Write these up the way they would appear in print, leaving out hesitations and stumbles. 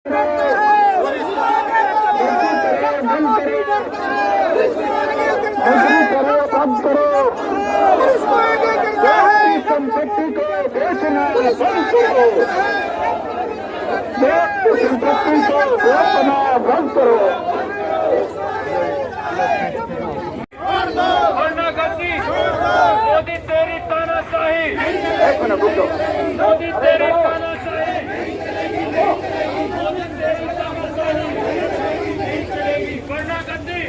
संपत्ति को बेचना बंद करो, संपत्ति को बेचना बंद करो। मोदी तेरी तानाशाही, एक मिनट रुक जाओ। मोदी तेरी तानाशाही, मोदी तेरी तानाशाही नहीं चलेगी। वरना गद्दी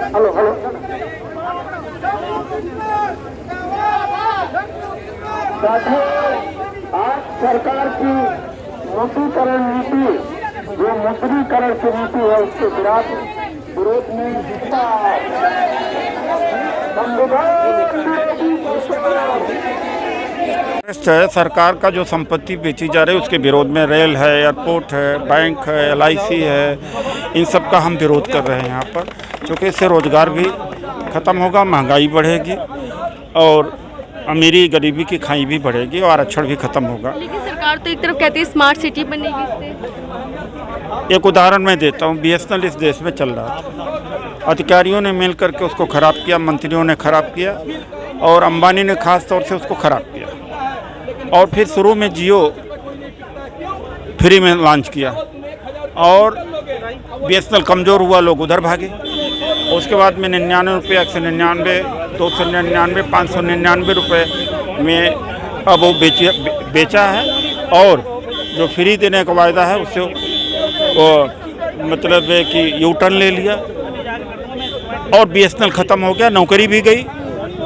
हेलो हेलो, साथियों, आज सरकार की मुद्रीकरण नीति, जो मुद्रीकरण की नीति है, उसके विरोध में है सरकार का जो संपत्ति बेची जा रही है उसके विरोध में रेल है, एयरपोर्ट है, बैंक है, LIC है, इन सब का हम विरोध कर रहे हैं यहाँ पर, क्योंकि इससे रोजगार भी ख़त्म होगा, महंगाई बढ़ेगी और अमीरी गरीबी की खाई भी बढ़ेगी और आरक्षण भी खत्म होगा। लेकिन सरकार तो एक तरफ कहती है स्मार्ट सिटी बनेगी इससे। एक उदाहरण मैं देता हूँ, BSNL इस देश में चल रहा था, अधिकारियों ने मिल करके उसको ख़राब किया, मंत्रियों ने ख़राब किया और अंबानी ने खास तौर से उसको ख़राब किया। और फिर शुरू में जियो फ्री में लॉन्च किया और BSNL कमज़ोर हुआ, लोग उधर भागे। उसके बाद में 99 रुपये, 199, 299, 599 रुपये में अब वो बेचा है और जो फ्री देने का वायदा है उससे वो मतलब है कि U-टर्न ले लिया और BSNL ख़त्म हो गया, नौकरी भी गई,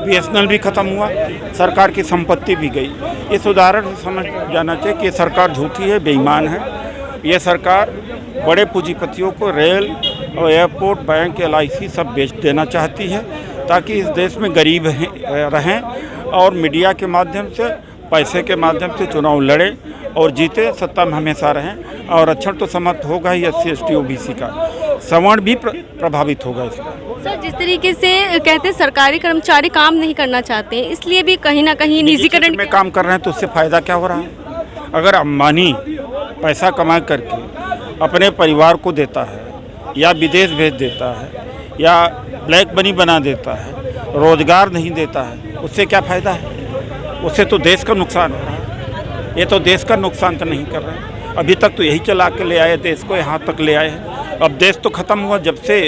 BSNL भी ख़त्म हुआ, सरकार की संपत्ति भी गई। इस उदाहरण से समझ जाना चाहिए कि ये सरकार झूठी है, बेईमान है। ये सरकार बड़े पूंजीपतियों को रेल और एयरपोर्ट, बैंक, LIC सब बेच देना चाहती है ताकि इस देश में गरीब रहें और मीडिया के माध्यम से, पैसे के माध्यम से चुनाव लड़ें और जीते, सत्ता में हमेशा रहें। और आरक्षण तो समाप्त होगा ही, SC ST OBC का, सवर्ण भी प्रभावित होगा इसमें। सर, जिस तरीके से कहते हैं सरकारी कर्मचारी काम नहीं करना चाहते हैं, इसलिए भी कहीं ना कहीं निजीकरण में काम कर रहे हैं, तो उससे फ़ायदा क्या हो रहा है? अगर अंबानी पैसा कमा करके अपने परिवार को देता है या विदेश भेज देता है या ब्लैक मनी बना देता है, रोजगार नहीं देता है, उससे क्या फ़ायदा है? उससे तो देश का नुकसान हो रहा है। ये तो देश का नुकसान तो नहीं कर रहे हैं। अभी तक तो यही चला के ले आए, देश को यहाँ तक ले आए हैं। अब देश तो ख़त्म हुआ जब से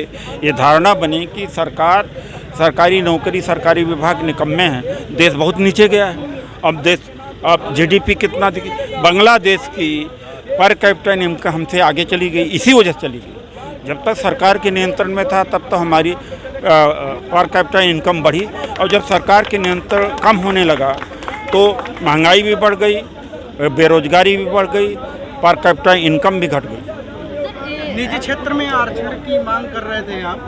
ये धारणा बनी कि सरकार, सरकारी नौकरी, सरकारी विभाग निकम्मे हैं, देश बहुत नीचे गया है। अब GDP कितना देखिए, बांग्लादेश की पर कैपिटा इनकम हमसे आगे चली गई, इसी वजह से चली गई। जब तक सरकार के नियंत्रण में था तब तो हमारी पर कैपिटा इनकम बढ़ी और जब सरकार के नियंत्रण कम होने लगा तो महंगाई भी बढ़ गई, बेरोजगारी भी बढ़ गई, पर कैपिटा इनकम भी घट गई। निजी क्षेत्र में आरक्षण की मांग कर रहे थे आप,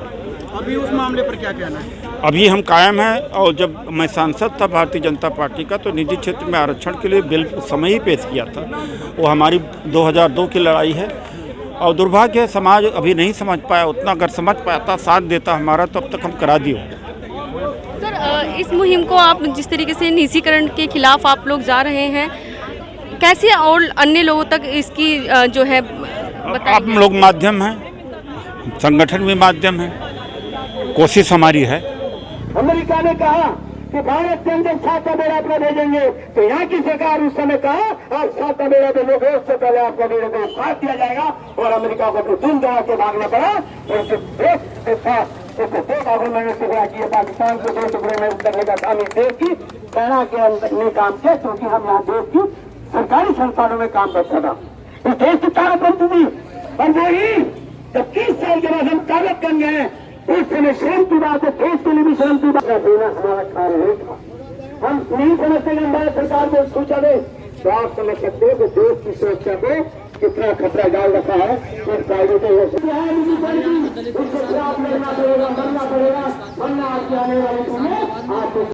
अभी उस मामले पर क्या कहना है? अभी हम कायम हैं और जब मैं सांसद था भारतीय जनता पार्टी का तो निजी क्षेत्र में आरक्षण के लिए बिल उस समय ही पेश किया था। वो हमारी 2002 की लड़ाई है और दुर्भाग्य है समाज अभी नहीं समझ पाया उतना। अगर समझ पाता, साथ देता हमारा, तो अब तक हम करा दिए होते। सर, इस मुहिम को आप जिस तरीके से निजीकरण के खिलाफ आप लोग जा रहे हैं, कैसे और अन्य लोगों तक इसकी जो है आप लोग माध्यम हैं, संगठन भी माध्यम है, कोशिश हमारी है। अमेरिका ने कहा कि भारत के अंदर 7 बेड़ा अपना भेजेंगे, तो यहाँ की सरकार उस समय कहा आज 7 बेड़ा भेजोगे, उससे पहले आपका बेड़े को काट दिया जाएगा और अमेरिका को दिन दौड़ा के भागना पड़ा। मैंने टुकड़ा किया, पाकिस्तान को 2 टुकड़े में करने का काम इस देश की सेना के अंदर ने काम किया, क्योंकि हम यहाँ देश की सरकारी संस्थानों में काम करता था। इस देश की ताकत बनती थी और वही जब 30 साल के बाद हम ताकत बन गए, उस समय शर्म की बात है, देश के लिए भी शर्म की बात है। देना हमारा कार्य नहीं था। हम नहीं समझते कि हमारे सरकार को सूचना दे, तो आप समझ सकते हो कि देश की सुरक्षा को कितना खतरा डाल रखा है। प्राइवेट उसको खिलाफ लड़ना पड़ेगा, बनना पड़ेगा, बनना आने वाले समय आपको